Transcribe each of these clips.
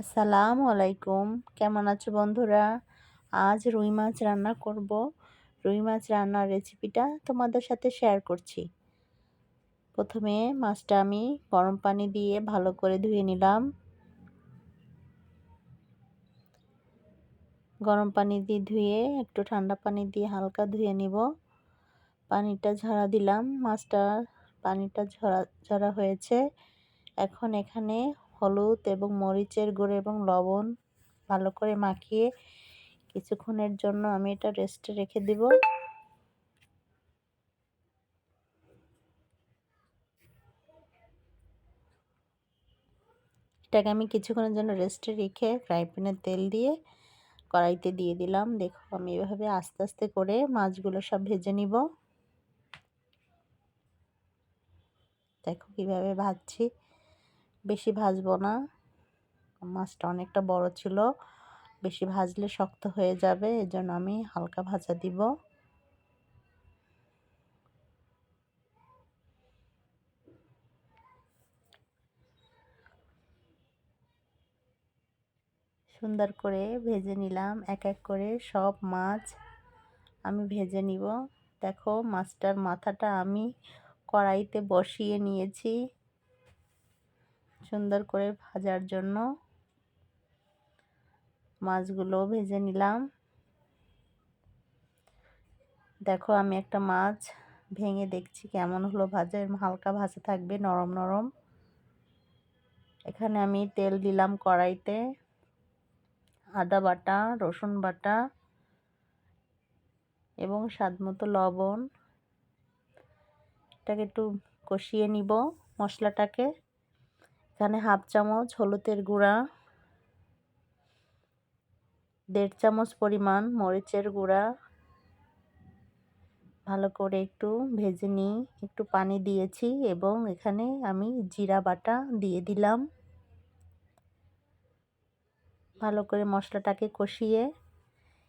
আসসালামু আলাইকুম। কেমন আছো বন্ধুরা? আজ রুই মাছ রান্না করব। রুই মাছ রান্নার রেসিপিটা তোমাদের সাথে শেয়ার করছি। প্রথমে মাছটা আমি গরম পানি দিয়ে ভালো করে ধুয়ে নিলাম। গরম পানি দিয়ে ধুয়ে একটু ঠান্ডা পানি দিয়ে হালকা ধুয়ে নিব। পানিটা ঝাড়া দিলাম। পানিটা ঝরা হয়েছে। এখন এখানে হলুদ এবং মরিচের গুঁড়ো এবং লবণ ভালো করে মাখিয়ে কিছুক্ষণের জন্য আমি এটা রেস্টে রেখে দিব। এটাকে আমি কিছুক্ষণের জন্য রেস্টে রেখে ফ্রাই প্যানে তেল দিয়ে কড়াইতে দিয়ে দিলাম। দেখো আমি এভাবে আস্তে আস্তে করে মাছগুলো সব ভেজে নিব। দেখো কিভাবে ভাজছি, বেশি ভাজবো না, মাছটা অনেকটা বড় ছিল, বেশি ভাজলে শক্ত হয়ে যাবে, এজন্য আমি হালকা ভাজা দিব। সুন্দর করে ভেজে নিলাম। এক এক করে সব মাছ আমি ভেজে নিব। দেখো মাছটার মাথাটা আমি কড়াইতে বসিয়ে নিয়েছি সুন্দর করে ভাজার জন্য। মাছগুলো ভেজে নিলাম। দেখো আমি একটা মাছ ভেঙে দেখছি কেমন হলো ভাজা, হালকা ভাজা থাকবে, নরম নরম। এখানে আমি তেল দিলাম কড়াইতে, আদা বাটা, রসুন বাটা এবং স্বাদমতো লবণ। এটাকে একটু কষিয়ে নিব মশলাটাকে। এখানে হাফ চামচ হলুদের গুঁড়া, 1.5 চামচ পরিমাণ মরিচের গুঁড়া ভালো করে একটু ভেজে নিই। একটু পানি দিয়েছি এবং এখানে আমি জিরা বাটা দিয়ে দিলাম। ভালো করে মশলাটাকে কষিয়ে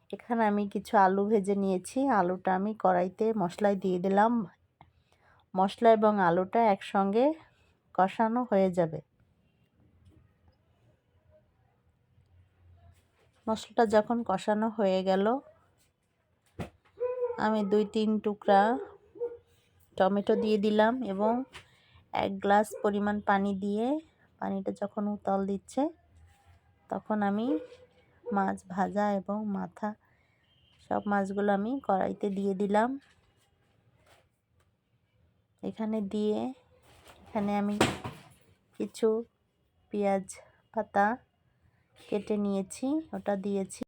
এখানে আমি কিছু আলু ভেজে নিয়েছি। আলুটা আমি কড়াইতে মশলায় দিয়ে দিলাম। মশলা এবং আলুটা একসঙ্গে কষানো হয়ে যাবে। মশলাটা যখন কষানো হয়ে গেল, আমি 2-3 টুকরা টমেটো দিয়ে দিলাম এবং 1 গ্লাস পরিমাণ পানি দিয়ে, পানিটা যখন উতল দিচ্ছে তখন আমি মাছ ভাজা এবং মাথা সব মাছগুলো আমি কড়াইতে দিয়ে দিলাম। এখানে আমি কিছু পেঁয়াজ পাতা কেটে নিয়েছি, ওটা দিয়েছি।